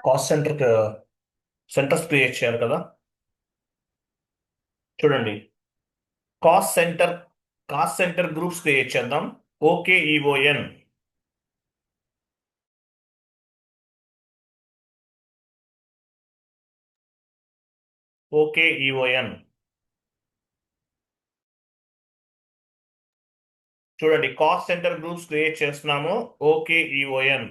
Cost centres create చేయాలి కదా. చూడండి, cost centre cost centre groups create చేద్దాం. OKEON. OKEON. చూడండి, కాస్ట్ సెంటర్ గ్రూప్స్ క్రియేట్ చేస్తున్నాము. OKEON.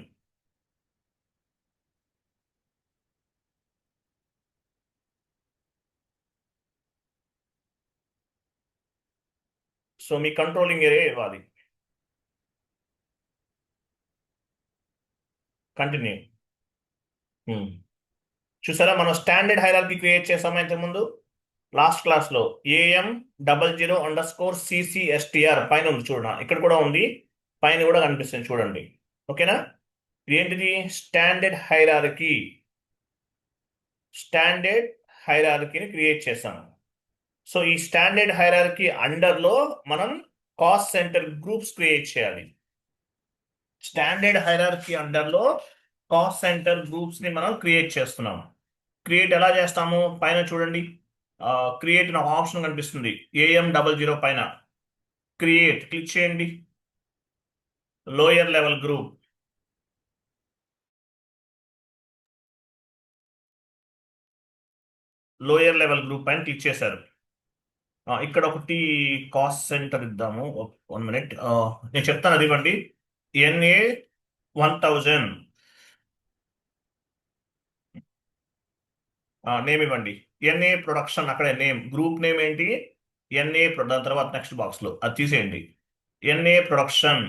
సో మీ కంట్రోలింగ్ ఏరియా ఇవ్వాలి. కంటిన్యూ. చూసారా, మనం స్టాండర్డ్ హైరార్కీ క్రియేట్ చేసామా ఇంతకుముందు లాస్ట్ క్లాస్ లో. AM00_CCSTR పైన ఉంది చూడండి, ఇక్కడ కూడా ఉంది, పైన కూడా కనిపిస్తుంది చూడండి. ఓకేనా. ఏంటిది? స్టాండర్డ్ హైరార్కీని క్రియేట్ చేసాం. సో ఈ స్టాండర్డ్ హైరార్కీ అండర్ లో మనం కాస్ట్ సెంటర్ గ్రూప్స్ క్రియేట్ చేయాలి. స్టాండర్డ్ హైరార్కీ అండర్ లో కాస్ట్ సెంటర్ గ్రూప్స్ ని మనం క్రియేట్ చేస్తున్నాం. క్రియేట్ ఎలా చేస్తాము? పైన చూడండి, క్రియేట్ ఒక ఆప్షన్ కనిపిస్తుంది AM00 పైన. క్రియేట్ క్లిక్ చేయండి. Lower level group. పైన క్లిక్ చేశారు. ఇక్కడ ఒకటి కాస్ట్ సెంటర్ ఇద్దాము. 1 మినిట్, నేను చెప్తాను, అది ఇవ్వండి. NA1000 నేమ్ ఇవ్వండి. NA ప్రొడక్షన్, అక్కడ నేమ్, గ్రూప్ నేమ్ ఏంటి? NA దాని తర్వాత నెక్స్ట్ బాక్స్ లో అది తీసేయండి. NA production.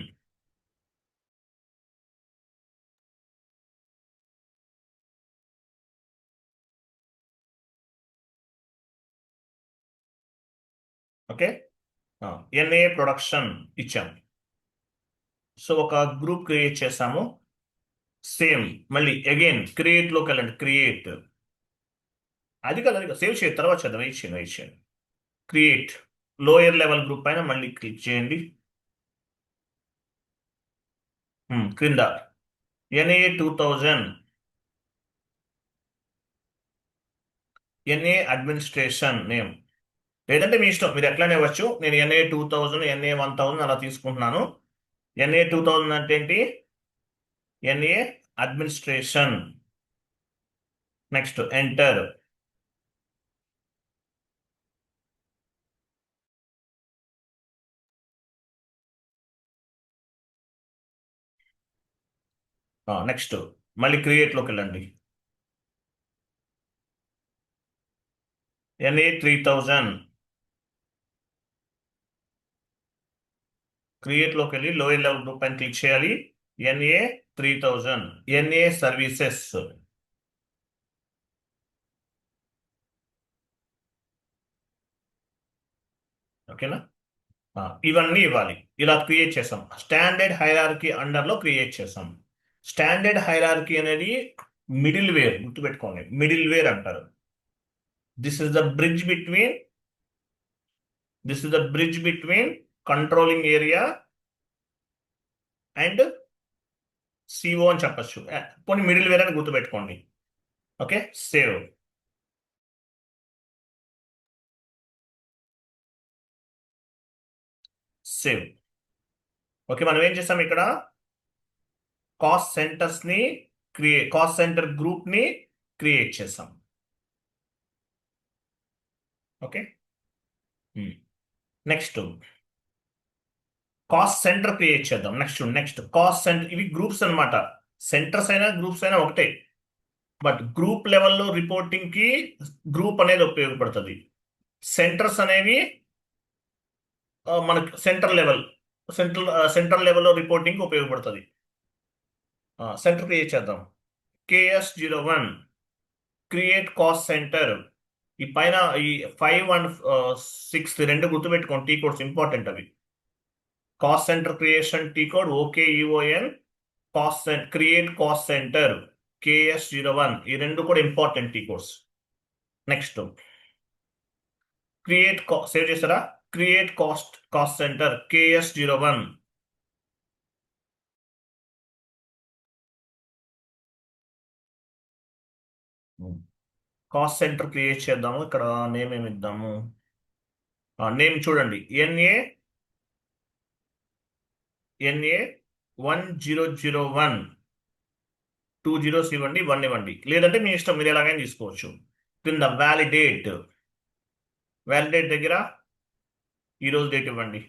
Okay. NA production ఇచ్చాం. సో ఒక గ్రూప్ క్రియేట్ చేసాము. సేమ్ మళ్ళీ అగైన్ క్రియేట్ లోకి వెళ్ళండి. క్రియేట్, అది కదా, సేవ్ చేయండి, తర్వాత చేద్దాం. వెయిట్ చేయండి. క్రియేట్ లోయర్ లెవెల్ గ్రూప్ పైన మళ్ళీ క్లిక్ చేయండి. క్రింద NA2000, NA అడ్మినిస్ట్రేషన్ నేమ్. లేదంటే మీ ఇష్టం, మీరు ఎట్లానే ఇవ్వచ్చు. నేను NA2000, NA1000 అలా తీసుకుంటున్నాను. NA2000 అంటే ఏంటి? NA administration. Next enter. Next మళ్ళీ క్రియేట్ లోకి వెళ్ళండి. NA3000. క్రియేట్ లోకి వెళ్ళి లోయర్ లెవెల్ గ్రూప్ పైన క్లిక్ చేయాలి. NA3000, NA services. ఓకేనా. ఇవన్నీ ఇవ్వాలి. ఇలా క్రియేట్ చేసాం. స్టాండర్డ్ హైరార్కీ అండర్ లో క్రియేట్ చేసాం. స్టాండర్డ్ హైరార్కీ అనేది మిడిల్ వేర్, గుర్తుపెట్టుకోండి, మిడిల్ వేర్ అంటారు. This is the bridge between controlling area and CO అని చెప్పచ్చు. కొన్ని మిడిల్ వేర్ అని గుర్తుపెట్టుకోండి. ఓకే. సేవ్. ఓకే, మనం ఏం చేసాం ఇక్కడ? కాస్ట్ సెంటర్ గ్రూప్ ని క్రియేట్ చేసాం. Okay. Next cost centre create చేద్దాం. Next cost centre. ఇవి గ్రూప్స్ అన్నమాట. సెంటర్స్ అయినా గ్రూప్స్ అయినా ఒకటే, బట్ గ్రూప్ లెవెల్లో రిపోర్టింగ్ కి గ్రూప్ అనేది ఉపయోగపడుతుంది. సెంటర్స్ అనేవి మనకి సెంట్రల్ లెవెల్లో రిపోర్టింగ్ ఉపయోగపడుతుంది. సెంటర్ క్రియేట్ చేద్దాం. KS01 create cost centre. ఈ పైన ఈ 5 అండ్ 6 రెండు గుర్తుపెట్టుకోండి, టీ కోడ్స్ ఇంపార్టెంట్ అవి. Cost centre creation T code OKEON. Create cost centre KS01, ఈ రెండు కూడా important T codes. Next save చేస్తారా? Create cost centre KS01. Cost centre create చేద్దాము. ఇక్కడ నేమ్ ఏమి ఇద్దాము? నేమ్ చూడండి, ఎన్ఏ 1001. 2 జీరోస్ ఇవ్వండి, 1 ఇవ్వండి, లేదంటే మీ ఇష్టం, మీరు ఎలాగైనా తీసుకోవచ్చు. కింద వ్యాలిడేట్ దగ్గర ఈరోజు డేట్ ఇవ్వండి.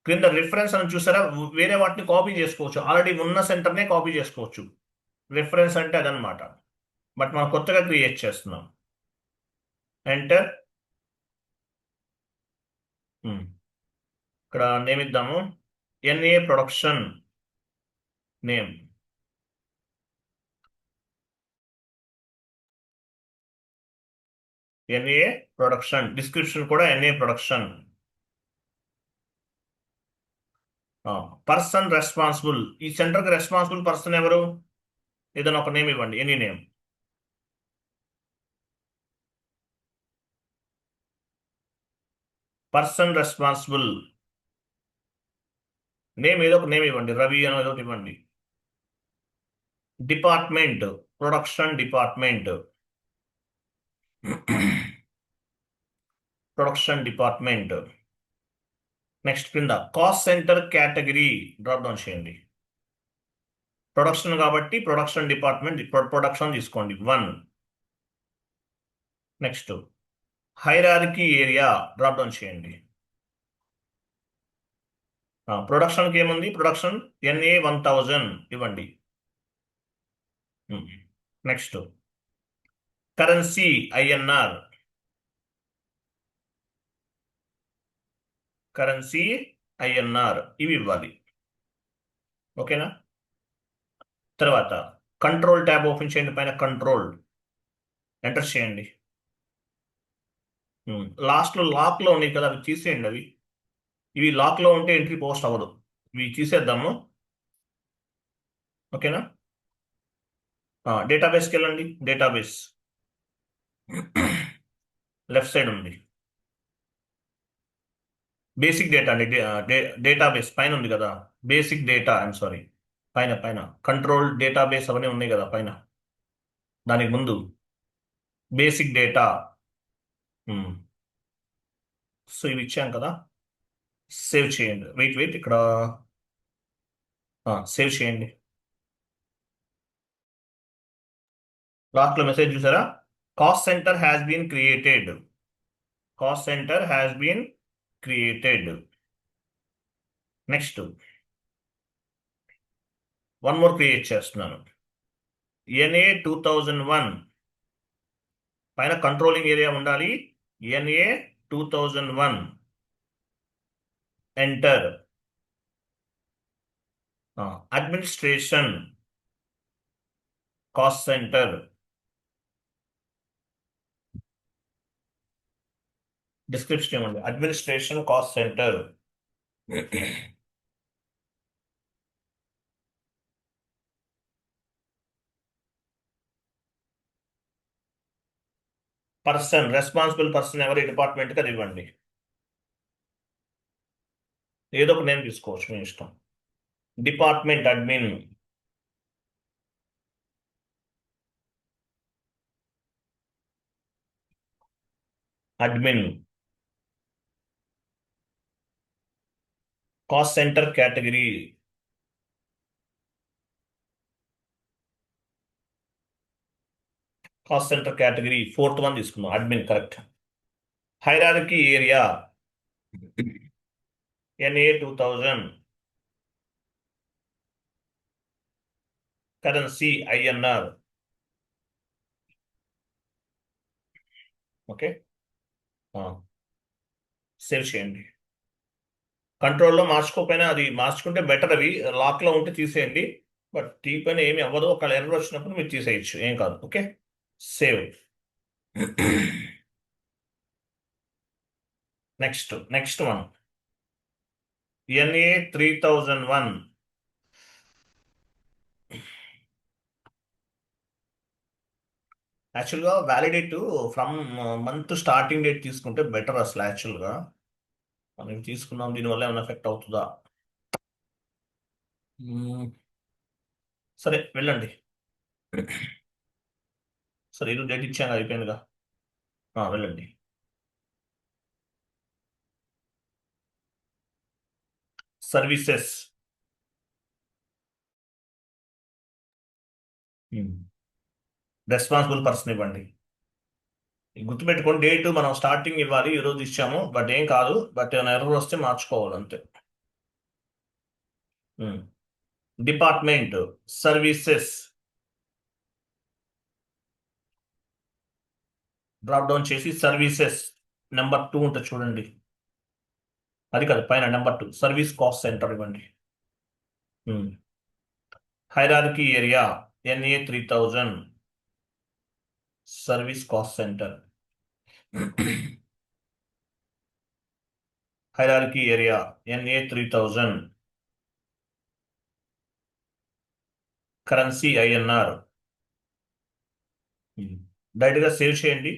క్రింద రిఫరెన్స్ అని చూసారా, వేరే వాటిని కాపీ చేసుకోవచ్చు, ఆల్రెడీ ఉన్న సెంటర్నే కాపీ చేసుకోవచ్చు. రిఫరెన్స్ అంటే అదనమాట, బట్ మనం కొత్తగా క్రియేట్ చేస్తున్నాం. ఎంటర్. ఇక్కడ నేమ్ ఇద్దాము, ఎన్ఏ ప్రొడక్షన్ నేమ్. ఎన్ఏ ప్రొడక్షన్, డిస్క్రిప్షన్ కూడా ఎన్ఏ ప్రొడక్షన్. పర్సన్ రెస్పాన్సిబుల్, ఈ సెంటర్కి రెస్పాన్సిబుల్ పర్సన్ ఎవరు? ఏదైనా ఒక నేమ్ ఇవ్వండి, any name. Person responsible name ఏదో ఒక నేమ్ ఇవ్వండి, రవి అని ఏదో ఒకటి ఇవ్వండి. Department, production department. Production department. Next కింద cost center category drop down చేయండి. ప్రొడక్షన్ కాబట్టి ప్రొడక్షన్ డిపార్ట్మెంట్, ప్రొడక్షన్ తీసుకోండి 1. Next hierarchy area drop down చేయండి. ప్రొడక్షన్కి ఏముంది? ప్రొడక్షన్ ఎన్ఏ 1000 ఇవ్వండి. Next currency INR. Currency INR ఇవి ఇవ్వాలి. ఓకేనా? తర్వాత కంట్రోల్ ట్యాబ్ ఓపెన్ చేయండి, పైన కంట్రోల్ ఎంటర్ చేయండి. లాస్ట్లో లాక్లో ఉన్నాయి కదా, అవి తీసేయండి. ఇవి లాక్లో ఉంటే ఎంట్రీ పోస్ట్ అవ్వదు, ఇవి తీసేద్దాము. ఓకేనా? డేటాబేస్కి వెళ్ళండి. డేటాబేస్ లెఫ్ట్ సైడ్ ఉంది, బేసిక్ డేటా అండి. డేటాబేస్ పైన ఉంది కదా, బేసిక్ డేటా, ఐఎమ్ సారీ, పైన పైన కంట్రోల్ డేటాబేస్ అవన్నీ ఉన్నాయి కదా పైన, దానికి ముందు బేసిక్ డేటా. సో ఇవి ఇచ్చాం కదా, సేవ్ చేయండి. వెయిట్ ఇక్కడ సేవ్ చేయండి. లాస్ట్లో మెసేజ్ చూసారా? Cost centre has been created. Cost centre has been created. Next one more create చేస్తున్నాను, ఎన్ఏ 2001. పైన కంట్రోలింగ్ ఏరియా ఉండాలి, NA 2001. Enter. Administration cost center. Description ఇవ్వండి, administration cost center. Person, responsible person ఎవరి డిపార్ట్మెంట్కి అది ఇవ్వండి. ఏదో ఒక నేమ్ తీసుకోవచ్చు, మీ ఇష్టం. Department admin. Admin. Cost center category. Cost center category 4th one తీసుకుందాం, admin correct. Hierarchy area NA 2000. Currency INR. Okay, save చేయండి. కంట్రోల్లో మార్చుకోకపోయినా, అది మార్చుకుంటే బెటర్, అవి లాక్లో ఉంటే తీసేయండి. బట్ తీపైన ఏమి అవ్వదు, ఒకవేళ ఎర్రర్ వచ్చినప్పుడు మీరు తీసేయచ్చు, ఏం కాదు. Okay, save. Next one, NA 3001. యాక్చువల్గా validate from month starting date తీసుకుంటే బెటర్ అసలు. యాక్చువల్గా మనం తీసుకున్నాం, దీనివల్ల ఏమైనా ఎఫెక్ట్ అవుతుందా? సరే వెళ్ళండి. సరే ఈరోజు డేట్ ఇచ్చాను అయిపోయిందిగా. వెళ్ళండి. సర్వీసెస్. రెస్పాన్సిబుల్ పర్సన్ ఇవ్వండి. గుర్తుపెట్టుకోండి, డేట్ మనం స్టార్టింగ్ ఇవ్వాలి, ఈ రోజు ఇచ్చాము, బట్ ఏం కాదు, బట్ ఏమైనా ఎర్రర్ వస్తే మార్చుకోవాలి అంతే. డిపార్ట్మెంట్. సర్వీసెస్. డ్రాప్ డౌన్ చేసి సర్వీసెస్ నెంబర్ 2 ఉంటుంది చూడండి. అది కాదు, పైన నెంబర్ 2 సర్వీస్ కాస్ట్ సెంటర్ ఇవ్వండి. Hierarchy area NA 3000 service cost center. Hierarchy area NA 3000 currency INR. డైరెక్ట్గా సేవ్ చేయండి,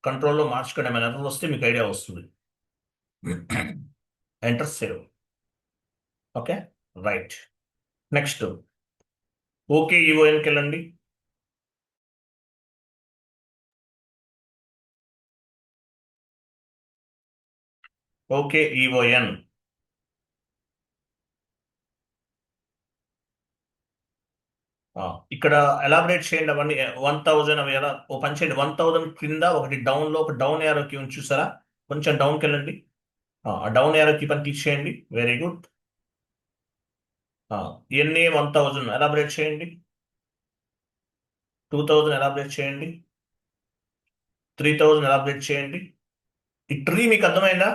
కంట్రోల్లో మార్చుకోండి, ఏమైనా ఎర్రర్ వస్తే మీకు ఐడియా వస్తుంది. Enter save. Okay, right. Next okay ఈఓఎన్కి వెళ్ళండి. Okay EON. ఇక్కడ ఎలాబరేట్ చేయండి అవన్నీ. 1000 అవి ఎలా ఓ పని చేయండి, 1000 క్రింద ఒకటి డౌన్ లో ఒక డౌన్ యారోకి ఉంది చూసారా, కొంచెం డౌన్కి వెళ్ళండి. ఆ డౌన్ యారోకి పని క్లిక్ చేయండి. Very good. NA 1000 ఎలాబరేట్ చేయండి. 2000 ఎలాబరేట్ చేయండి. 3000 ఎలాబరేట్ చేయండి. ఈ ట్రీ మీకు అర్థమైందా?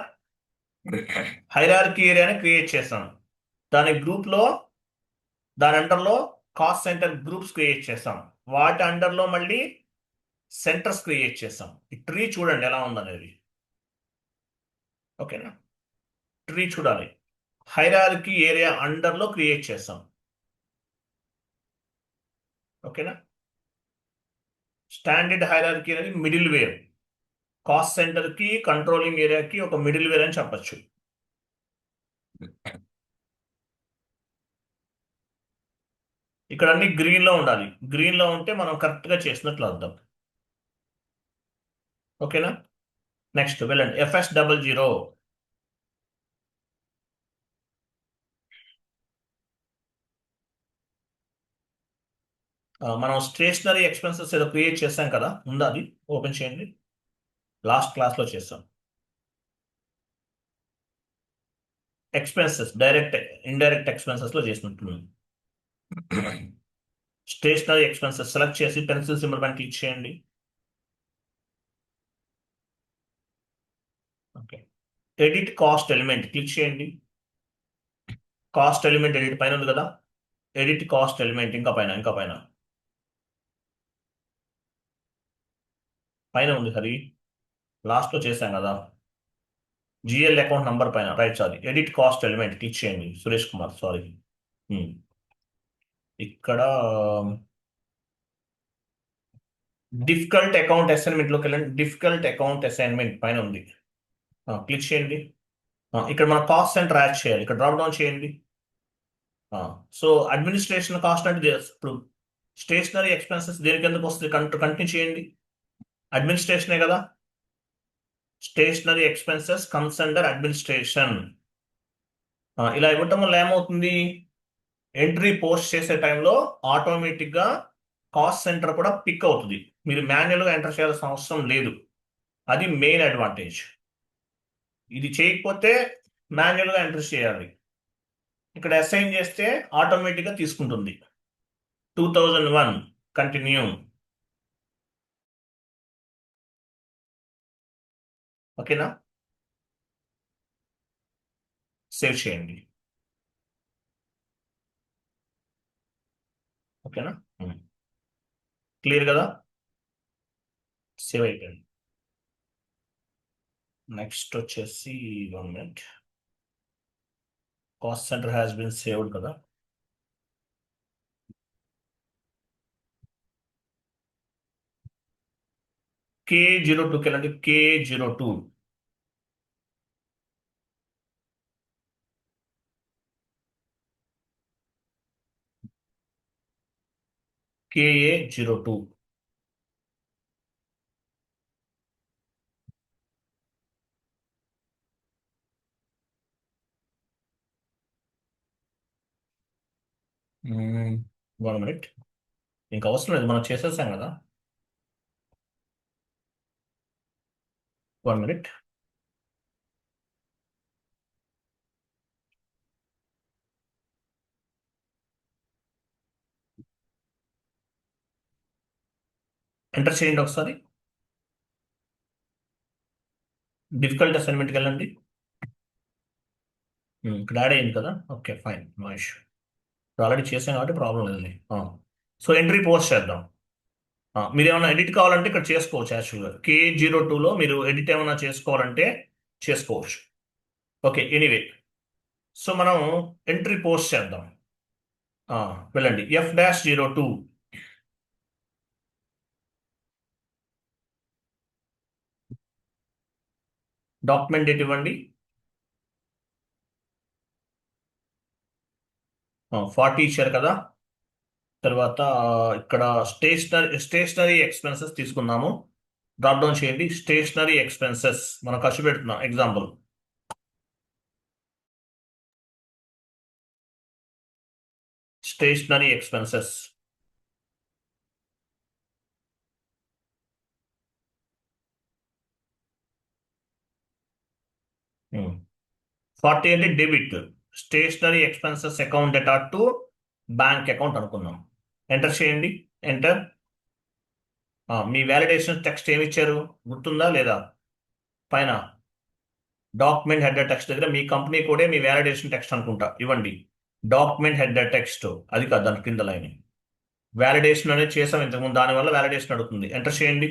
హైరార్కీ ఏరియాని క్రియేట్ చేస్తాం, దాని గ్రూప్ లో, దాని అండర్లో కాస్ట్ సెంటర్ గ్రూప్స్ క్రియేట్ చేస్తాం, వాటి అండర్లో మళ్ళీ సెంటర్స్ క్రియేట్ చేస్తాం. ఈ ట్రీ చూడండి ఎలా ఉందనేది. ఓకేనా, ట్రీ చూడాలి. హైరార్కీ ఏరియా అండర్లో క్రియేట్ చేస్తాం. ఓకేనా, స్టాండర్డ్ హైరార్కీ అనేది మిడిల్ వేర్, కాస్ట్ సెంటర్ కి కంట్రోలింగ్ ఏరియాకి ఒక మిడిల్ వేర్ అని చెప్పచ్చు. ఇక్కడ అన్ని గ్రీన్ లో ఉండాలి, గ్రీన్ లో ఉంటే మనం కరెక్ట్ గా చేసినట్లు అర్థం. ఓకేనా, నెక్స్ట్ వెళ్ళండి. FS00. మనం స్టేషనరీ ఎక్స్పెన్సెస్ ఏదో క్రియేట్ చేస్తాం కదా, ఉందా అది? ఓపెన్ చేయండి, లాస్ట్ క్లాస్ లో చేస్తాం. ఎక్స్పెన్సెస్ డైరెక్ట్ ఇండైరెక్ట్ ఎక్స్పెన్సెస్ లో చేసినట్టు. స్టేషనరీ ఎక్స్పెన్సెస్ సెలెక్ట్ చేసి పెన్సిల్ సింబల్ పైన క్లిక్ చేయండి. Okay, edit cost element click చేయండి. కాస్ట్ ఎలిమెంట్ ఎడిట్ పైన ఉంది కదా, ఎడిట్ కాస్ట్ ఎలిమెంట్ ఇంకా పైన, ఇంకా పైన, పైన ఉంది హరి, లాస్ట్ లో చేశాం కదా. GL అకౌంట్ నంబర్ పైన right, sorry, edit cost element click చేయండి. సురేష్ కుమార్, సారీ. ఇక్కడ డిఫికల్ట్ అకౌంట్ అసైన్మెంట్ లోకి వెళ్ళండి. డిఫికల్ట్ అకౌంట్ అసైన్మెంట్ పైన ఉంది, క్లిక్ చేయండి. ఇక్కడ మన కాస్ట్ సెంటర్ యాడ్ చేయాలి, ఇక్కడ డ్రాప్ డౌన్ చేయండి. సో అడ్మినిస్ట్రేషన్ కాస్ట్ అంటే ఇప్పుడు స్టేషనరీ ఎక్స్పెన్సెస్ దేనికి ఎందుకు వస్తుంది, కంటిన్యూ చేయండి. అడ్మినిస్ట్రేషనే కదా, stationery expenses comes under administration. ఇలా ఇవ్వటం వల్ల ఏమవుతుంది, ఎంట్రీ పోస్ట్ చేసే టైంలో ఆటోమేటిక్గా కాస్ట్ సెంటర్ కూడా పిక్ అవుతుంది, మీరు మాన్యువల్గా ఎంటర్ చేయాల్సిన అవసరం లేదు. అది మెయిన్ అడ్వాంటేజ్. ఇది చేయకపోతే మాన్యువల్గా ఎంటర్ చేయాలి. ఇక్కడ అసైన్ చేస్తే ఆటోమేటిక్గా తీసుకుంటుంది. 2001 కంటిన్యూ. ఓకేనా, సేవ్ చేయండి. ఓకేనా, క్లియర్ కదా, సేవ్ అయిపోయింది. నెక్స్ట్ వచ్చేసి 1 minute, cost centre has been saved కదా. K02కి వెళ్ళండి. K02. KA02. One minute. ఇంకా అవసరం లేదు, మనం చేసేసాం కదా. One minute. ఎంటర్ చేయండి ఒకసారి. డిఫికల్ట్ అసైన్మెంట్కి వెళ్ళండి. ఇక్కడ యాడ్ అయింది కదా, okay fine, no issue. Already చేసాం కాబట్టి ప్రాబ్లం లేదండి. సో ఎంట్రీ పోస్ట్ చేద్దాం. మీరు ఏమైనా ఎడిట్ కావాలంటే ఇక్కడ చేసుకోవచ్చు. యాక్చువల్గా KA02లో మీరు ఎడిట్ ఏమైనా చేసుకోవాలంటే చేసుకోవచ్చు. Okay, anyway. సో మనం ఎంట్రీ పోస్ట్ చేద్దాం. వెళ్ళండి F-02. డాక్యుమెంట్ డేట్ ఇవ్వండి. 40 ఇచ్చారు కదా. తర్వాత ఇక్కడ స్టేషనరీ ఎక్స్పెన్సెస్ తీసుకున్నాము. డ్రాప్ డౌన్ చేయండి. స్టేషనరీ ఎక్స్పెన్సెస్ మనం ఖర్చు పెడుతున్నాం. Example stationery expenses. Hmm. 40 అంటే debit. Stationery expenses account data to bank account అనుకున్నాం. ఎంటర్ చేయండి. ఎంటర్. మీ వ్యాలిడేషన్ టెక్స్ట్ ఏమి ఇచ్చారు గుర్తుందా లేదా? పైన డాక్యుమెంట్ హెడర్ టెక్స్ట్ దగ్గర మీ కంపెనీ కూడా మీ వ్యాలిడేషన్ టెక్స్ట్ అనుకుంటా ఇవ్వండి. డాక్యుమెంట్ హెడర్ టెక్స్ట్ అది కాదు, దాని కింద లైన్. వ్యాలిడేషన్ అనేది చేసాం ఇంతకుముందు, దానివల్ల వ్యాలిడేషన్ అడుగుతుంది. ఎంటర్ చేయండి.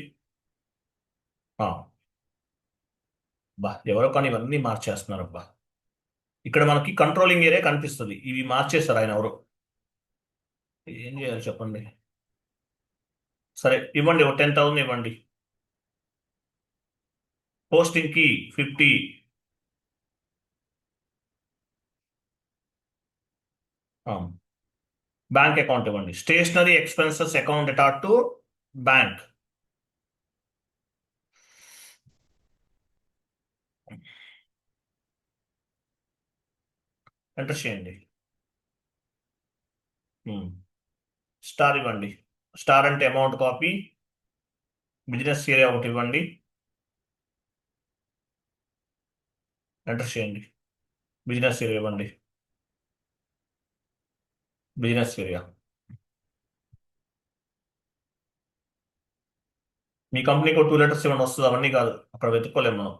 ఎవరో కానీ ఇవన్నీ మార్చేస్తున్నారు అబ్బా. ఇక్కడ మనకి కంట్రోలింగ్ ఏరియా కనిపిస్తుంది, ఇవి మార్చేస్తారు ఆయన ఎవరు. ఏం చేయాలి చెప్పండి. సరే ఇవ్వండి, ఒక 10,000 ఇవ్వండి. Posting key 50. బ్యాంక్ అకౌంట్ ఇవ్వండి. Stationery expenses account data to bank. Enter చేయండి. స్టార్ ఇవ్వండి. స్టార్ అంటే అమౌంట్ కాపీ. బిజినెస్ ఏరియా ఒకటి ఇవ్వండి. ఎంటర్ చేయండి. బిజినెస్ ఏరియా ఇవ్వండి. Business area. మీ కంపెనీ కోడ్ 2 లెటర్స్ ఇవ్వండి వస్తుంది, అవన్నీ కాదు, అక్కడ వెతుక్కోలేము మనం.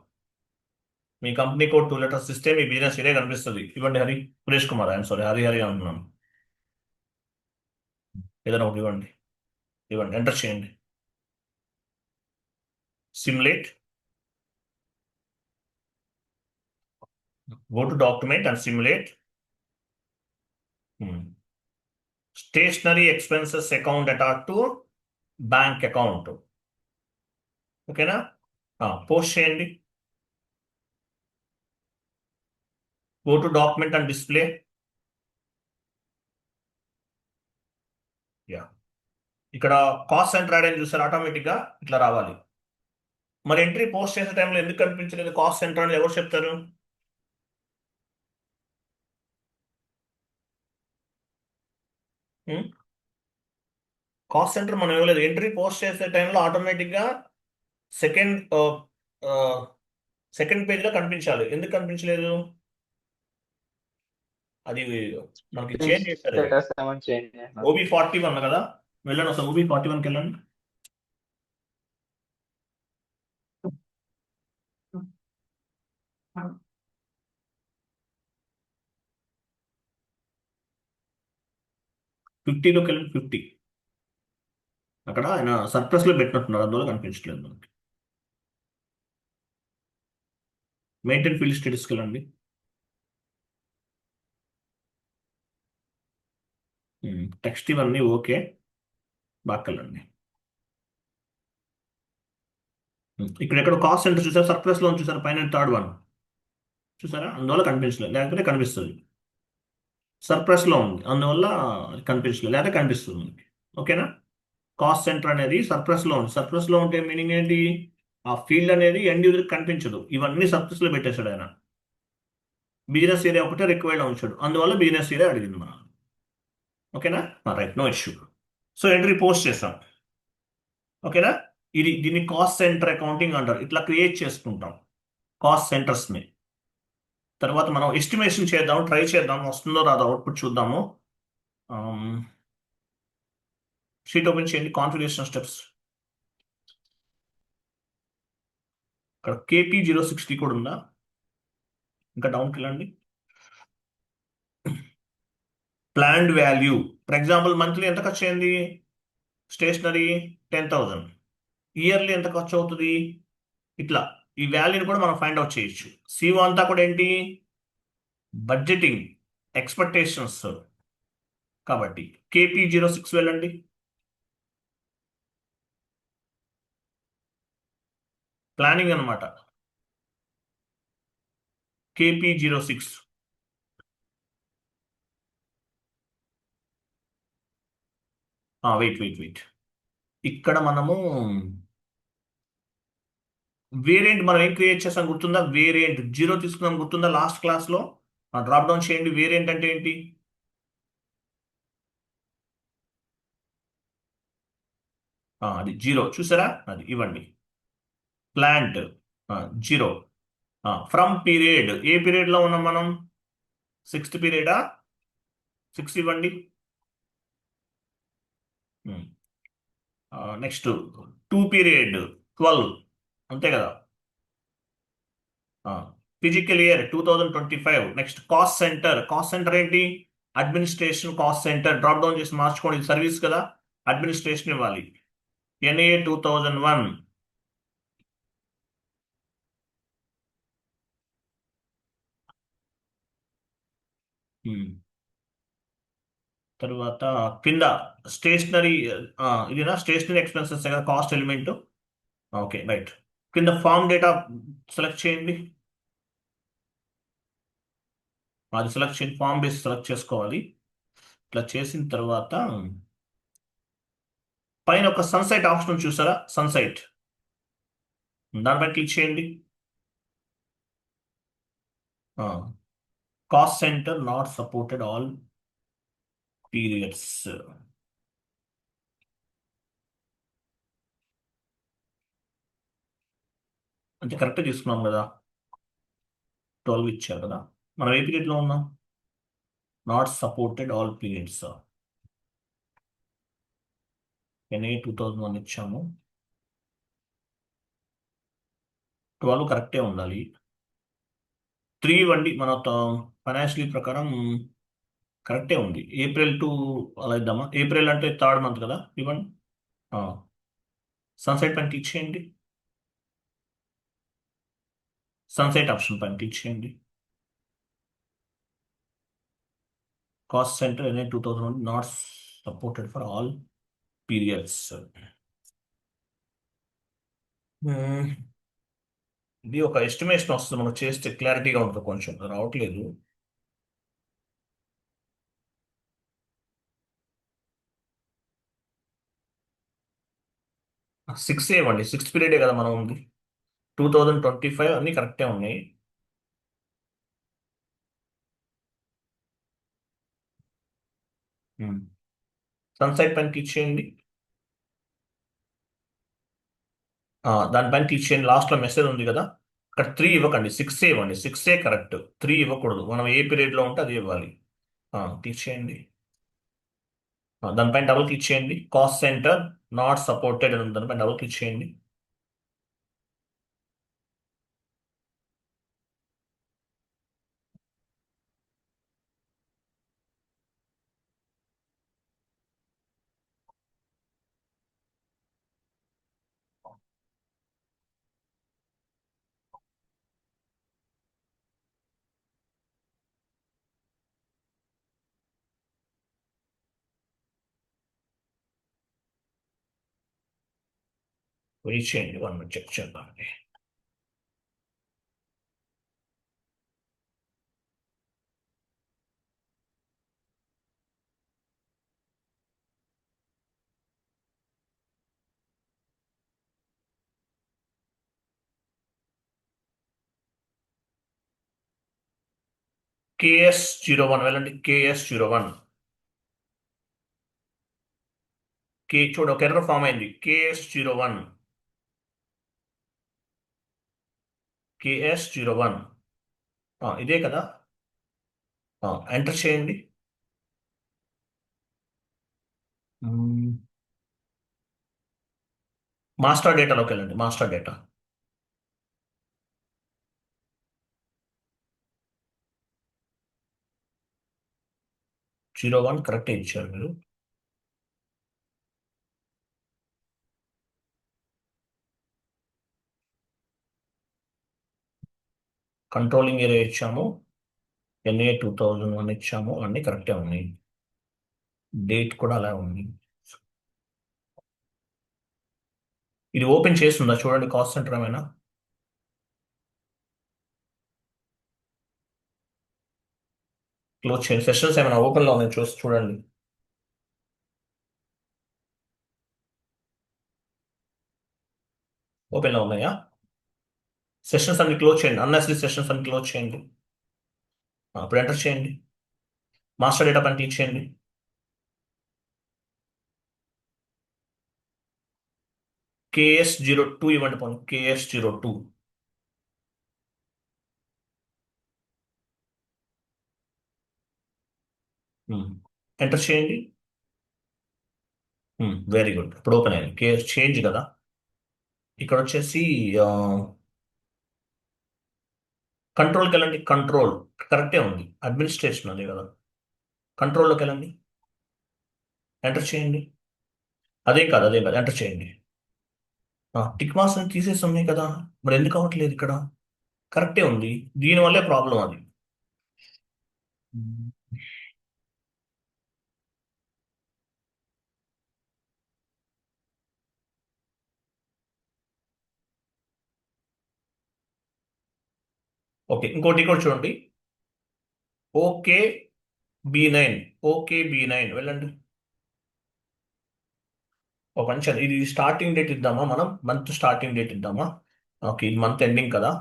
మీ కంపెనీ కోడ్ 2 లెటర్స్ ఇస్తే మీ బిజినెస్ ఏరియా కనిపిస్తుంది. ఇవ్వండి. సురేష్ కుమార్, ఐఎమ్ సారీ, హరి అంటున్నాను. ఏదైనా ఒకటి ఇవ్వండి. ఇవ్వండి, ఎంటర్ చేయండి. Simulate. Go to document and simulate. Stationery expenses account data to bank account. ఓకేనా? పోస్ట్ చేయండి. Go to document and display. Yeah, ఇక్కడ కాస్ట్ సెంటర్ యాడ్ అని చూసారు, ఆటోమేటిక్గా ఇట్లా రావాలి. మరి ఎంట్రీ పోస్ట్ చేసే టైంలో ఎందుకు కనిపించలేదు కాస్ట్ సెంటర్ అని ఎవరు చెప్తారు? కాస్ట్ సెంటర్ మనం ఇవ్వలేదు. ఎంట్రీ పోస్ట్ చేసే టైంలో ఆటోమేటిక్గా సెకండ్ సెకండ్ పేజ్లో కనిపించాలి. ఎందుకు కనిపించలేదు? అది మనకి చేంజ్ చేశారు. స్టేటస్ ఏమైనా చేంజ్ చేసినారు. OB41 కదా, వెళ్ళండి అసలు OB41కి వెళ్ళండి. ఫిఫ్టీలోకి వెళ్ళండి. 50 అక్కడ ఆయన సర్ప్లస్ లో పెట్టినట్టున్నారు, అందువల్ల కనిపించట్లేదు మనకి. మెయింటైన్ ఫీల్డ్ స్టేటస్కి వెళ్ళండి. టెక్స్ట్ ఇవన్నీ ఓకే, బాక్కెళ్ళండి. ఇక్కడ ఎక్కడ కాస్ట్ సెంటర్ చూసారు, సర్ప్లస్ లో చూసారు, పైన థర్డ్ వన్ చూసారా, అందువల్ల కనిపించలేదు. లేకపోతే కనిపిస్తుంది. సర్ప్లస్ లో ఉంది అందువల్ల కనిపించలేదు, లేకపోతే కనిపిస్తుంది మనకి. ఓకేనా? కాస్ట్ సెంటర్ అనేది సర్ప్లస్ లో ఉంది. సర్ప్లస్ లో ఉంటే మీనింగ్ ఏంటి? ఆ ఫీల్డ్ అనేది ఎండ్ యూజర్ కనిపించదు. ఇవన్నీ సర్ప్లస్ లో పెట్టేశాడు ఆయన. బిజినెస్ ఏరియా ఒకటే రిక్వైర్డ్ ఉంచాడు, అందువల్ల బిజినెస్ ఏరియా అడిగింది మనం. ఓకేనా? Right, no issue. So entry post చేసాం. ఓకేనా? దీన్ని కాస్ట్ సెంటర్ అకౌంటింగ్ అంటారు. ఇట్లా క్రియేట్ చేసుకుంటాం కాస్ట్ సెంటర్స్ ని. తర్వాత మనం ఎస్టిమేషన్ చేద్దాం, ట్రై చేద్దాం, వస్తుందో రాదో అవుట్పుట్ చూద్దాము. షీట్ ఓపెన్ చేయండి, కాన్ఫిగరేషన్ స్టెప్స్. ఇక్కడ KP060 కూడా ఉందా? ఇంకా డౌన్కి వెళ్ళండి. Planned value, for example monthly ఎంత ఖర్చు అయింది? స్టేషనరీ 10,000. ఇయర్లీ ఎంత ఖర్చు అవుతుంది? ఇట్లా ఈ వాల్యూని కూడా మనం ఫైండ్ అవుట్ చేయొచ్చు. సిఓ అంతా కూడా ఏంటి? Budgeting, expectations. కాబట్టి KP06 వెళ్ళండి. ప్లానింగ్ అనమాట. KP06. వెయిట్. ఇక్కడ మనము వేరియంట్ మనం ఏం క్రియేట్ చేస్తాం గుర్తుందా? వేరియంట్ 0 తీసుకున్నాం గుర్తుందా? లాస్ట్ క్లాస్లో డ్రాప్ డౌన్ చేయండి. వేరియంట్ అంటే ఏంటి? అది 0 చూసారా? అది ఇవ్వండి. Plant 0. From period, a period లో ఉన్నాం మనం? 6th పీరియడా? 6 ఇవ్వండి. నెక్స్ట్ 2 పీరియడ్ 12, అంతే కదా? Physical year 2025. Next cost center ఏంటి? Administration cost center. Drop down చేసి మార్చుకోండి, ఇది సర్వీస్ కదా, అడ్మినిస్ట్రేషన్ ఇవ్వాలి. NA 2001. తర్వాత కింద స్టేషనరీ, ఇదినా స్టేషనరీ ఎక్స్పెన్సెస్ కదా కాస్ట్ ఎలిమెంట్. Okay, right. కింద ఫార్మ్ డేటా సెలెక్ట్ చేయండి. అది సెలెక్ట్ చేయండి, ఫార్మ్ బేస్ సెలెక్ట్ చేసుకోవాలి. ఇట్లా చేసిన తర్వాత పైన ఒక సన్సైట్ ఆప్షన్ చూసారా? సన్సైట్, దానిపై క్లిక్ చేయండి. Cost centre not supported all periods. అంటే కరెక్ట్ తీసుకున్నాం కదా, 12 ఇచ్చారు కదా. మనం ఏ పీరియడ్ లో ఉన్నాం? Not supported all periods. NA 2001 ఇచ్చాము. 12 కరెక్టే ఉండాలి. 3 ఇవ్వండి. మన ఫైనాన్షియల్ ప్రకారం కరెక్టే ఉంది. ఏప్రిల్ టు అలా ఇద్దామా? ఏప్రిల్ అంటే 3rd మంత్ కదా, ఇవ్వండి. సన్సైట్ పైన క్లిక్ చేయండి. సన్సైట్ ఆప్షన్ పైన క్లిక్ చేయండి. Cost centre NA 2001 not supported for all periods. ఇది ఒక ఎస్టిమేషన్ వస్తుంది, మనం చేస్తే క్లారిటీగా ఉంటుంది. కొంచెం రావట్లేదు. సిక్స్ ఇవ్వండి. 6th పీరియడే కదా మనం ఉంది. 2025 అన్ని కరెక్టే ఉన్నాయి. సన్సైట్ పైన క్లిక్ చేయండి. దానిపైన క్లిక్ చేయండి. లాస్ట్లో మెసేజ్ ఉంది కదా, ఇక్కడ 3 ఇవ్వకండి, 6 ఇవ్వండి. 6 కరెక్ట్, 3 ఇవ్వకూడదు. మనం ఏ పీరియడ్లో ఉంటే అది ఇవ్వాలి. క్లిక్ చేయండి. దానిపైన డబుల్ క్లిక్ చేయండి. కాస్ట్ సెంటర్ నాట్ సపోర్టెడ్ అని ఉంది, దానిపైన డబుల్ క్లిక్ చేయండి. వెయిట్ చేయండి, 1 మినిట్ చెక్ చేద్దామండి. KS01 వెళ్ళండి. KS01 చూడు ఒక ఎర్రర్ ఫామ్ అయింది. KS01 ఇదే కదా. ఎంటర్ చేయండి. మాస్టర్ డేటాలోకి వెళ్ళండి. మాస్టర్ డేటా 01 కరెక్ట్ ఇచ్చారు మీరు. కంట్రోలింగ్ ఏరియా ఇచ్చాము. NA 2001 ఇచ్చాము. అన్నీ కరెక్టే ఉన్నాయి. డేట్ కూడా అలా ఉంది. ఇది ఓపెన్ చేస్తుందా చూడండి. కాస్ట్ సెంటర్ ఏమైనా క్లోజ్ చేయండి. సెషన్స్ ఏమైనా ఓపెన్లో ఉన్నాయి చూసి చూడండి. ఓపెన్లో ఉన్నాయా? సెషన్స్ అన్ని క్లోజ్ చేయండి. అన్నెసరీ సెషన్స్ అన్ని క్లోజ్ చేయండి. అప్పుడు ఎంటర్ చేయండి. మాస్టర్ డేటా పైన క్లిక్ చేయండి. KS02 ఇవ్వండి. పోనీ KS02 ఎంటర్ చేయండి. Very good. ఇప్పుడు ఓపెన్ అయ్యింది. కేస్ చేంజ్ కదా. ఇక్కడ వచ్చేసి కంట్రోల్కి వెళ్ళండి. కంట్రోల్ కరెక్టే ఉంది. అడ్మినిస్ట్రేషన్ అదే కదా. కంట్రోల్లోకి వెళ్ళండి. ఎంటర్ చేయండి. అదే కాదు ఎంటర్ చేయండి. టిక్ మార్క్స్ అని తీసేసి ఉన్నాయి కదా. మరి ఎందుకు అవ్వట్లేదు ఇక్కడ? కరెక్టే ఉంది. దీనివల్లే ప్రాబ్లం అది. ఓకే, ఇంకోటి కూడా చూడండి. OKB9 OKB9 వెళ్ళండి. ఒక పని చేయాలి. ఇది స్టార్టింగ్ డేట్ ఇద్దామా? మనం మంత్ స్టార్టింగ్ డేట్ ఇద్దామా? ఓకే, ఇది మంత్ ఎండింగ్ కదా.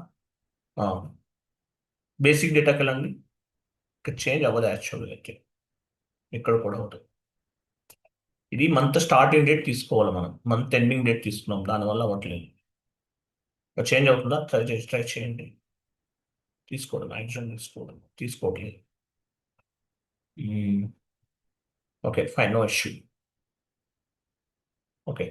బేసిక్ డేటాకి వెళ్ళండి. ఇక్కడ చేంజ్ అవ్వదు యాక్చువల్గా అయితే. ఇక్కడ కూడా అవుతుంది. ఇది మంత్ స్టార్టింగ్ డేట్ తీసుకోవాలి మనం. మంత్ ఎండింగ్ డేట్ తీసుకున్నాం, దానివల్ల అవ్వట్లేదు. ఇక్కడ చేంజ్ అవుతుందా? ట్రై చేయండి. తీసుకోవడం యాక్షన్ తీసుకోవట్లేదు. Okay fine, no issue. Okay,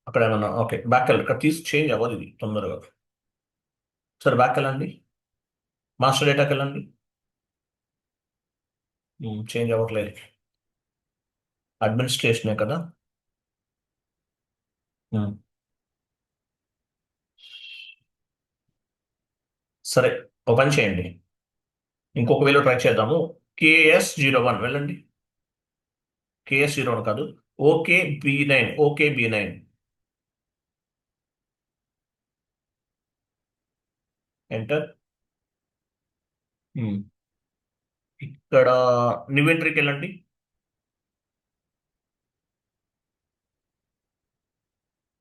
అక్కడ ఏమన్నా ఓకే బ్యాక్ వెళ్ళి ఇక్కడ చేంజ్ అవ్వదు ఇది తొందరగా. సరే బ్యాక్ వెళ్ళండి. మాస్టర్ డేటాకి వెళ్ళండి. చేంజ్ అవ్వట్లేదు. అడ్మినిస్ట్రేషనే కదా. మ్మ్. సరే, ఒక పని చేయండి. ఇంకొక వేలో ట్రై చేద్దాము. KS01 వెళ్ళండి. KS01 కాదు. OKB9 enter. ఇక్కడ న్యూ ఎంట్రీకి వెళ్ళండి.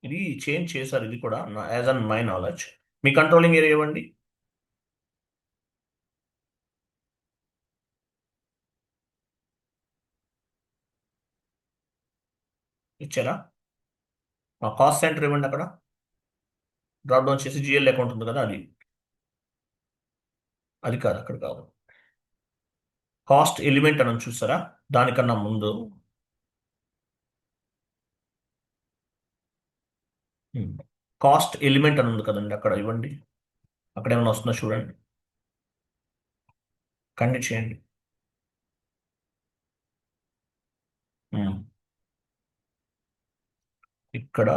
ఇది చేంజ్ చేశారు. ఇది కూడా as an my knowledge. Me controlling area ఇవ్వండి. ఇచ్చారా? కాస్ట్ సెంటర్ ఇవ్వండి. అక్కడ డ్రాప్ డౌన్ చేసి GL అకౌంట్ ఉంది కదా, అది. అది కాదు, అక్కడ కాదు. కాస్ట్ ఎలిమెంట్ అని ఉంది, చూసారా? దానికన్నా ముందు కాస్ట్ ఎలిమెంట్ అని ఉంది కదండి, అక్కడ ఇవ్వండి. అక్కడ ఏమైనా వస్తుందో చూడండి. కండక్ట్ చేయండి. ఉమ్, ఇక్కడ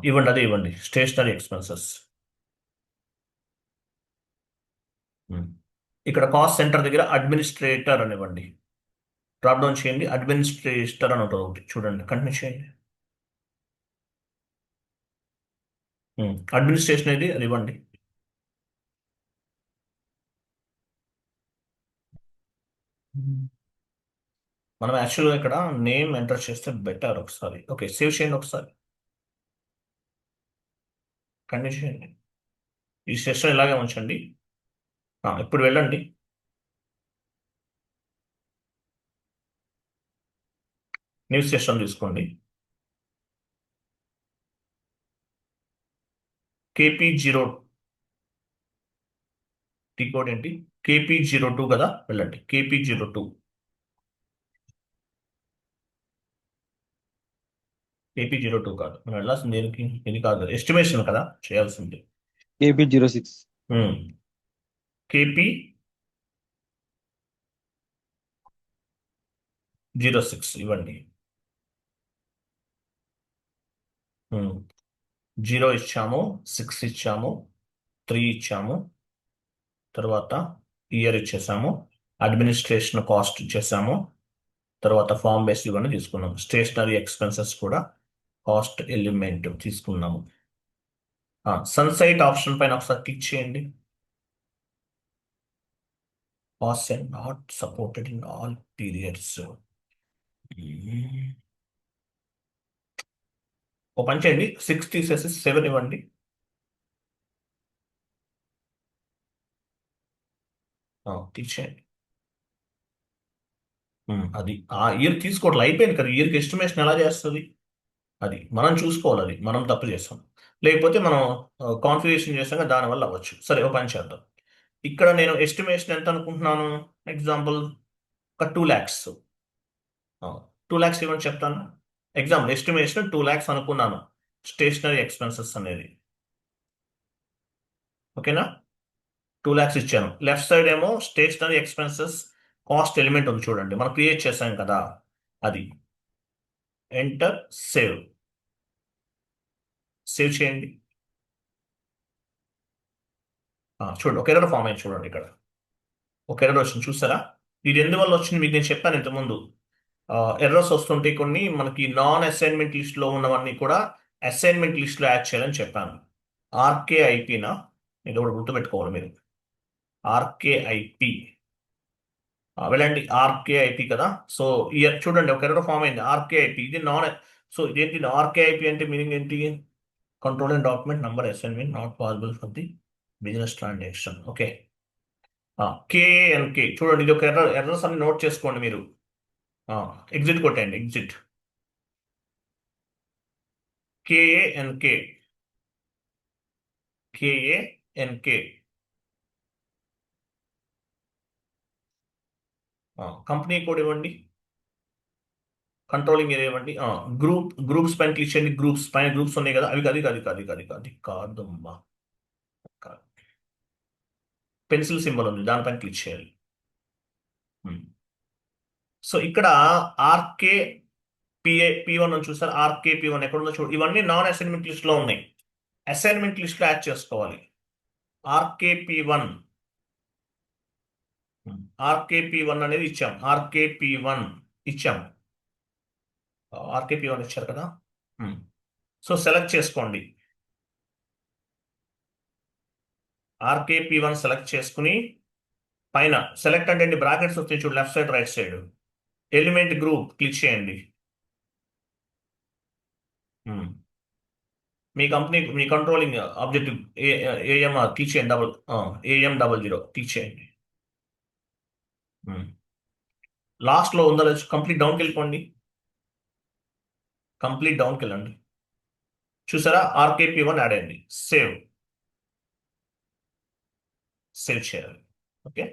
ఇవ్వండి, అదే ఇవ్వండి. Stationery expenses. ఇక్కడ కాస్ట్ సెంటర్ దగ్గర అడ్మినిస్ట్రేటర్ అని ఇవ్వండి. డ్రాప్ డౌన్ చేయండి. అడ్మినిస్ట్రేటర్ అని ఉంటుంది ఒకటి, చూడండి. కంటిన్యూ చేయండి. అడ్మినిస్ట్రేషన్ అది ఇవ్వండి. మనం యాక్చువల్గా ఇక్కడ నేమ్ ఎంటర్ చేస్తే బెటర్. ఒకసారి ఓకే, సేవ్ చేయండి. ఒకసారి కంటిన్యూ చేయండి. ఈ సెషన్ ఇలాగే ఉంచండి. ఇప్పుడు వెళ్ళండి. న్యూ సెషన్ తీసుకోండి. KP0 టీ కోడ్ ఏంటి? KP02 కదా, వెళ్ళండి. KP02. KP02 కాదు, మనం వెళ్ళాల్సింది దేనికి? ఇది కాదు, ఎస్టిమేషన్ కదా చేయాల్సింది. KP06. KP06 ఇవ్వండి. 0 ఇచ్చాము, 6 ఇచ్చాము, 3 ఇచ్చాము, తర్వాత ఇయర్ ఇచ్చేసాము, అడ్మినిస్ట్రేషన్ కాస్ట్ ఇచ్చేసాము, తర్వాత ఫామ్ బేస్ ఇవన్నీ తీసుకున్నాము. స్టేషనరీ ఎక్స్పెన్సెస్ కూడా కాస్ట్ ఎలిమెంట్ తీసుకున్నాము. సన్సైట్ ఆప్షన్ పైన ఒకసారి క్లిక్ చేయండి. Cost and not supported in all periods. ఓ పని చేయండి, 6 తీసేసి 7 ఇవ్వండి. క్లిక్ చేయండి. అది ఆ ఇయర్ తీసుకోవట్లే, అయిపోయింది కదా. ఇయర్కి ఎస్టిమేషన్ ఎలా చేస్తుంది? అది మనం చూసుకోవాలి, అది మనం తప్పు చేస్తాం. లేకపోతే మనం కాన్ఫిగరేషన్ చేస్తాం కదా, దానివల్ల అవ్వచ్చు. సరే, ఓ పని చేద్దాం. ఇక్కడ నేను ఎస్టిమేషన్ ఎంత అనుకుంటున్నాను? ఎగ్జాంపుల్ ఒక 2 lakhs. 2 lakhs ఇవ్వని చెప్తాను. ఎగ్జాంపుల్ ఎస్టిమేషన్ 2 lakhs అనుకున్నాను, స్టేషనరీ ఎక్స్పెన్సెస్ అనేది. ఓకేనా? 2 lakhs ఇచ్చాను. లెఫ్ట్ సైడ్ ఏమో స్టేషనరీ ఎక్స్పెన్సెస్ కాస్ట్ ఎలిమెంట్ ఉంది చూడండి, మనం క్రియేట్ చేసాం కదా, అది. Enter, save. సేవ్ చేయండి. చూడండి, ఒక ఎర్రర్ ఫామ్ అయింది చూడండి ఇక్కడ. ఒక ఎర్రర్ వచ్చింది చూసారా? ఇది ఎందువల్ల వచ్చింది మీకు నేను చెప్పాను ఇంతకుముందు. ఎర్రర్స్ వస్తుంటే కొన్ని మనకి నాన్ అసైన్మెంట్ లిస్ట్లో ఉన్నవన్నీ కూడా అసైన్మెంట్ లిస్ట్లో యాడ్ చేయాలని చెప్పాను. RKIPనా, ఇది కూడా గుర్తుపెట్టుకోవాలి మీరు. RKIP. వెళ్ళండి, RKIP కదా. సో చూడండి, ఒక ఎర్రర్ ఫామ్ అయింది. RKIP ఇది నాన్. సో ఇదేంటి RKIP అంటే మీనింగ్ ఏంటి? Control and document number assignment not possible for the business transaction. Okay. KANK చూడండి, ఇది ఒక ఎర్రర్స్ అన్ని నోట్ చేసుకోండి మీరు. ఎగ్జిట్ కొట్టండి, exit. KANK. KANK. Company code ఇవ్వండి, కంట్రోలింగ్ ఏరియా ఇవ్వండి. గ్రూప్స్ పైన క్లిక్ చేయండి. గ్రూప్స్ పైన గ్రూప్స్ ఉన్నాయి కదా, అవి కాదమ్మా. పెన్సిల్ సింబల్ ఉంది, దానిపైన క్లిక్ చేయాలి. సో ఇక్కడ RKPA-P1 అని చూస్తారు. RKP1 ఎక్కడ ఉందో చూడు. ఇవన్నీ నాన్ అసైన్మెంట్ లిస్ట్ లో ఉన్నాయి, అసైన్మెంట్ లిస్ట్ లో యాడ్ చేసుకోవాలి. RKP1. RKP1 అనేది ఇచ్చాం. RKP1 ఇచ్చాం. RKP1 ఇచ్చారు కదా. సో సెలెక్ట్ చేసుకోండి. RKP1 సెలెక్ట్ చేసుకుని పైన సెలెక్ట్ అంటే బ్రాకెట్స్ వస్తాయి చూడు, left side right side. Element group click చేయండి. మీ కంపెనీ, మీ కంట్రోలింగ్ ఆబ్జెక్టివ్ AM క్లిక్ చేయండి. AM00 క్లిక్ చేయండి. లాస్ట్ లో ఉందా లేదు, కంప్లీట్ డౌన్కి వెళ్ళిపోండి. కంప్లీట్ డౌన్కి వెళ్ళండి. చూసారా, RKP1 యాడ్ అయ్యండి. సేవ్. సేవ్ చేయాలి. ఓకే.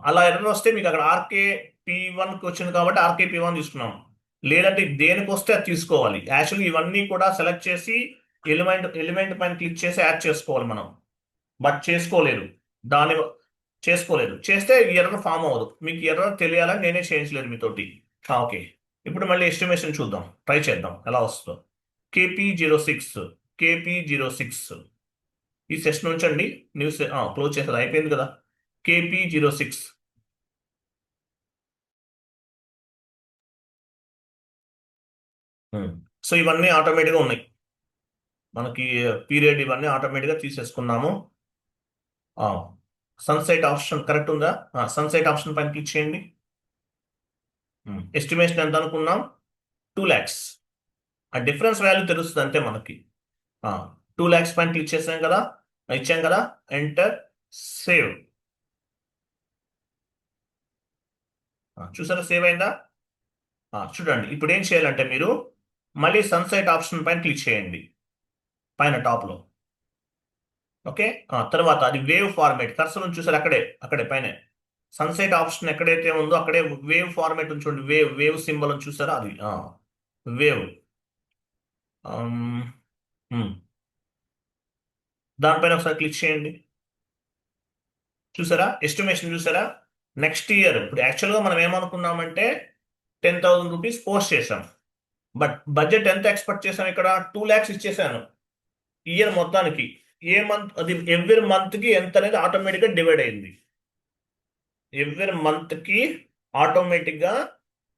అలా ఎర్రర్ వస్తే మీకు అక్కడ RKP1కి వచ్చింది కాబట్టి RKP1 తీసుకున్నాం. లేదంటే దేనికి వస్తే అది తీసుకోవాలి. యాక్చువల్లీ ఇవన్నీ కూడా సెలెక్ట్ చేసి ఎలిమెంట్ పైన క్లిక్ చేసి యాడ్ చేసుకోవాలి మనం. బట్ చేసుకోలేదు. దాని చేసుకోలేదు. చేస్తే ఎర్రర్ ఫామ్ అవ్వదు. మీకు ఎర్రర్ తెలియాలని నేనే చేయించలేదు మీతోటి. ఓకే. ఇప్పుడు మళ్ళీ ఎస్టిమేషన్ చూద్దాం, ట్రై చేద్దాం ఎలా వస్తుందో. KP06. KP06 ఈ సెషన్ ఉంచండి. న్యూస్ క్లోజ్ చేసేది అయిపోయింది కదా. KP06. సో ఇవన్నీ ఆటోమేటిక్గా ఉన్నాయి మనకి. పీరియడ్ ఇవన్నీ ఆటోమేటిక్గా తీసేసుకున్నాము. సన్సెట్ ఆప్షన్ కరెక్ట్ ఉందా? సన్సెట్ ఆప్షన్ పైన క్లిక్ చేయండి. ఎస్టిమేషన్ ఎంత అనుకున్నాం? 2 lakhs. ఆ డిఫరెన్స్ వాల్యూ తెలుస్తుంది అంతే మనకి. 2 lakhs పైన క్లిక్ చేసాం కదా. ఇచ్చాం కదా, ఎంటర్, సేవ్. చూసారా సేవ్ అయిందా? చూడండి ఇప్పుడు ఏం చేయాలంటే మీరు మళ్ళీ సన్సెట్ ఆప్షన్ పైన క్లిక్ చేయండి, పైన టాప్ లో. ఓకే. తర్వాత అది వేవ్ ఫార్మేట్ కర్సర్ నుంచి చూసారు, అక్కడే అక్కడే పైన సన్సెట్ ఆప్షన్ ఎక్కడైతే ఉందో అక్కడే వేవ్ ఫార్మేట్ ఉంచండి. వేవ్ వేవ్ సింబల్ అని చూసారా, అది వేవ్. దానిపైన ఒకసారి క్లిక్ చేయండి. చూసారా ఎస్టిమేషన్ చూసారా? నెక్స్ట్ ఇయర్ ఇప్పుడు యాక్చువల్గా మనం ఏమనుకున్నామంటే 10,000 రూపీస్ పోస్ట్ చేసాం. బట్ బడ్జెట్ ఎంత ఎక్స్పెక్ట్ చేసాం ఇక్కడ? 2 lakhs ఇచ్చేసాను ఇయర్ మొత్తానికి. ఏ మంత్ అది ఎవ్రీ మంత్ కి ఎంత అనేది ఆటోమేటిక్గా డివైడ్ అయింది. ఎవ్రీ మంత్ కి ఆటోమేటిక్ గా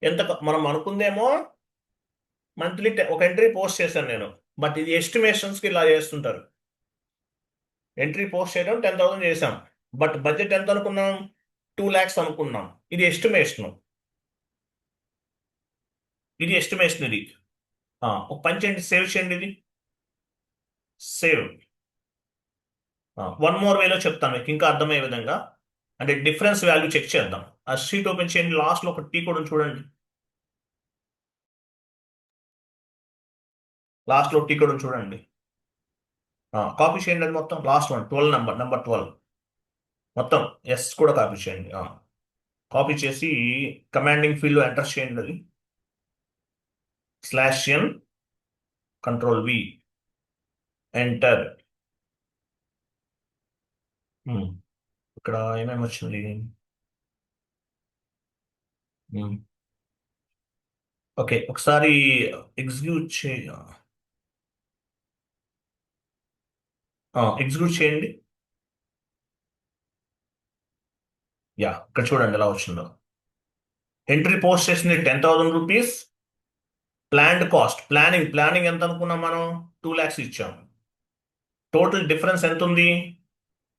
ఎంత మనం అనుకుందేమో మంత్లీ ఒక ఎంట్రీ పోస్ట్ చేశాను నేను. బట్ ఇది ఎస్టిమేషన్స్ కి ఇలా చేస్తుంటారు. ఎంట్రీ పోస్ట్ చేయడం 10,000 చేసాం, బట్ బడ్జెట్ ఎంత అనుకున్నాం? 2 lakhs అనుకున్నాం. ఇది ఎస్టిమేషన్. ఇది ఎస్టిమేషన్ ఇది. ఒక పని చేయండి, సేవ్ చేయండి ఇది. సేవ్. వన్ మోర్ వేలో చెప్తాను మీకు ఇంకా అర్థమయ్యే విధంగా. అంటే డిఫరెన్స్ వాల్యూ చెక్ చేద్దాం. ఆ షీట్ ఓపెన్ చేయండి, లాస్ట్ లో ఒక టీ కూడా ఉంది చూడండి. లాస్ట్ లో టీ కూడా ఉంది చూడండి. కాపీ చేయండి అది మొత్తం, లాస్ట్ వన్ 12 నెంబర్ 12 మొత్తం ఎస్ కూడా కాపీ చేయండి. కాపీ చేసి కమాండింగ్ ఫీల్డ్ లో ఎంటర్ చేయండి అది. /n control V enter. ఇక్కడ ఏమేమి వచ్చింది? ఓకే, ఒకసారి ఎగ్జిక్యూట్ ఎగ్జిక్యూట్ చేయండి. యా, ఇక్కడ చూడండి ఎలా వచ్చిందో. ఎంట్రీ పోస్ట్ చేసింది 10,000 రూపీస్. ప్లాన్డ్ కాస్ట్, ప్లానింగ్ ఎంత అనుకున్నాం మనం? 2 lakhs ఇచ్చాం. టోటల్ డిఫరెన్స్ ఎంత ఉంది?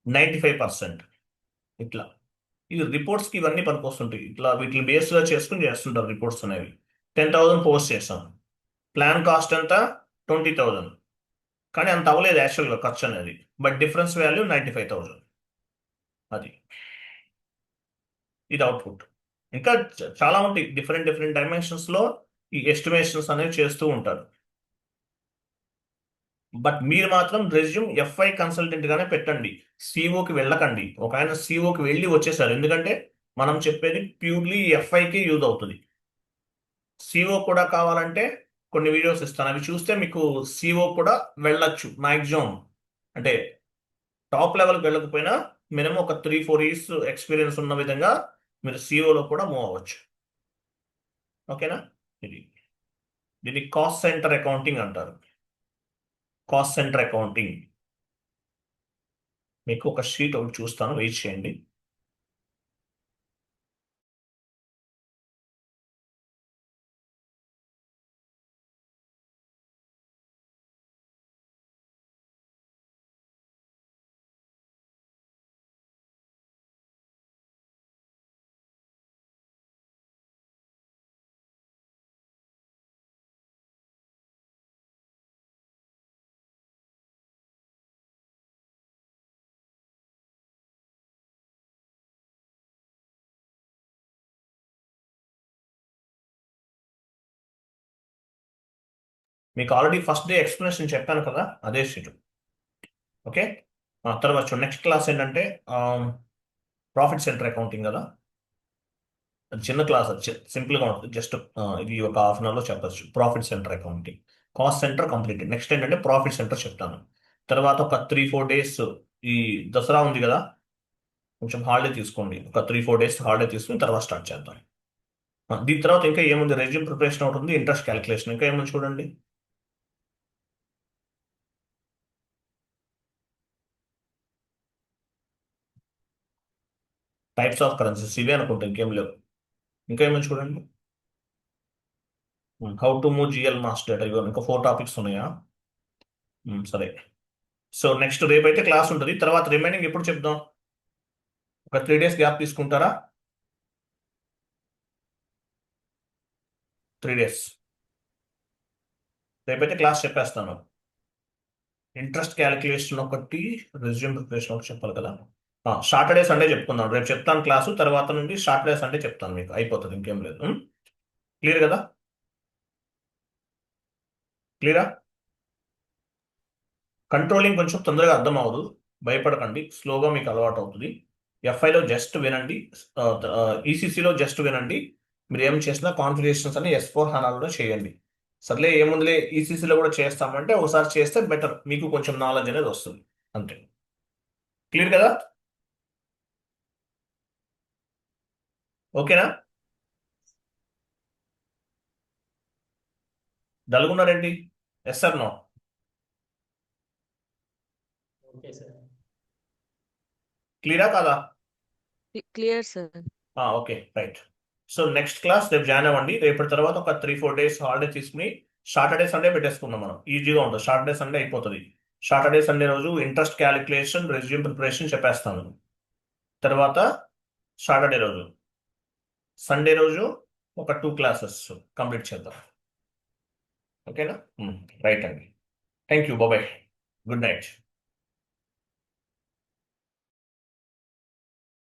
95%. ఇట్లా ఇది రిపోర్ట్స్కి ఇవన్నీ పనికొస్తుంటాయి. ఇట్లా వీటిని బేస్గా చేసుకుని చేస్తుంటారు రిపోర్ట్స్ అనేవి. 10,000 పోస్ట్ చేసాం. ప్లాన్ కాస్ట్ ఎంత? 20,000. కానీ అంత అవ్వలేదు యాక్చువల్గా ఖర్చు అనేది. But difference value 95,000. అది ఇది అవుట్పుట్. ఇంకా చాలా ఉంటాయి, డిఫరెంట్ డిఫరెంట్ డైమెన్షన్స్ లో ఈ ఎస్టిమేషన్స్ అనేవి చేస్తూ ఉంటారు. బట్ మీరు మాత్రం రెజ్యూమ్ FI కన్సల్టెంట్ గానే పెట్టండి. సిఓకి వెళ్ళకండి. ఒక ఆయన సిఓకి వెళ్ళి వచ్చేసారు, ఎందుకంటే మనం చెప్పేది ప్యూర్లీ FIకి యూజ్ అవుతుంది. సిఓ కూడా కావాలంటే కొన్ని వీడియోస్ ఇస్తాను, అవి చూస్తే మీకు సిఓ కూడా వెళ్ళొచ్చు మ్యాక్సిమం. అంటే టాప్ లెవెల్కి వెళ్ళకపోయినా మినిమం ఒక 3-4 ఇయర్స్ ఎక్స్పీరియన్స్ ఉన్న విధంగా మీరు సిఓలో కూడా మూవ్ అవ్వచ్చు. ఓకేనా? ఇది దీన్ని కాస్ట్ సెంటర్ అకౌంటింగ్ అంటారు. Cost centre accounting. మీకు ఒక షీట్ ఒకటి చూస్తాను, వెయిట్ చేయండి. మీకు ఆల్రెడీ ఫస్ట్ డే ఎక్స్ప్లెనేషన్ చెప్పాను కదా, అదే షీట్. ఓకే. తర్వాత చూడండి, నెక్స్ట్ క్లాస్ ఏంటంటే ప్రాఫిట్ సెంటర్ అకౌంటింగ్ కదా. అది చిన్న క్లాస్, అది సింపుల్గా ఉంటుంది. జస్ట్ ఇది ఒక హాఫ్ అన్ అవర్లో చెప్పచ్చు. Profit centre accounting, cost centre complete. Next ఏంటంటే ప్రాఫిట్ సెంటర్ చెప్తాను. తర్వాత ఒక 3-4 డేస్ ఈ దసరా ఉంది కదా, కొంచెం హాలిడే తీసుకోండి. ఒక 3-4 డేస్ హాలిడే తీసుకుని తర్వాత స్టార్ట్ చేద్దాం. దీని తర్వాత ఇంకా ఏముంది? రెజ్యూమ్ ప్రిపరేషన్ ఒకటి ఉంది, ఇంట్రెస్ట్ క్యాలిక్యులేషన్. ఇంకా ఏముంది చూడండి. టైప్స్ ఆఫ్ కరెన్సీస్ ఇవే అనుకుంటా, ఇంకేం లేవు. ఇంకా ఏమని చూడండి. How to move GL master data. ఇవి ఇంకా 4 టాపిక్స్ ఉన్నాయా? సరే. సో నెక్స్ట్ రేపు అయితే క్లాస్ ఉంటుంది. తర్వాత రిమైనింగ్ ఎప్పుడు చెప్దాం? ఒక 3 డేస్ గ్యాప్ తీసుకుంటారా? 3 డేస్. రేపైతే క్లాస్ చెప్పేస్తాను. ఇంట్రెస్ట్ క్యాలిక్యులేషన్ ఒకటి, రెజ్యూమ్ ప్రిపరేషన్ ఒకటి చెప్పాలి కదా. సాటర్డే సండే చెప్పుకుందాం. రేపు చెప్తాను క్లాసు, తర్వాత నుండి సాటర్డే సండే చెప్తాను మీకు, అయిపోతుంది, ఇంకేం లేదు. క్లియర్ కదా? క్లియరా? కంట్రోలింగ్ కొంచెం తొందరగా అర్థం అవ్వదు, భయపడకండి, స్లోగా మీకు అలవాటు అవుతుంది. ఎఫ్ఐలో జస్ట్ వినండి, ఈసీసీలో జస్ట్ వినండి. మీరు ఏం చేసినా కాన్ఫిగరేషన్స్ అని S4 HANAలో చేయండి. సర్లే ఏముందిలే ఈసీసీలో కూడా చేస్తామంటే ఒకసారి చేస్తే బెటర్, మీకు కొంచెం నాలెడ్జ్ అనేది వస్తుంది అంతే. క్లియర్ కదా? ఓకేనా? డల్గున్నారేంటి? Yes sir no? Okay sir. క్లియరా కాదా? Clear sir. Okay right. So next class రేపు జాయిన్ అవ్వండి. రేపటి తర్వాత ఒక 3-4 డేస్ హాలిడే తీసుకుని సాటర్డే సండే పెట్టేసుకుందాం మనం, ఈజీగా ఉంటుంది. సాటర్డే సండే అయిపోతుంది. సాటర్డే సండే రోజు ఇంట్రెస్ట్ క్యాలిక్యులేషన్, రెజ్యూమ్ ప్రిపరేషన్ చెప్పేస్తాను. తర్వాత సాటర్డే రోజు, సండే రోజు ఒక 2 క్లాసెస్ కంప్లీట్ చేద్దాం. ఓకేనా? రైట్ అండి. థ్యాంక్ యూ, బాబాయ్, గుడ్ నైట్.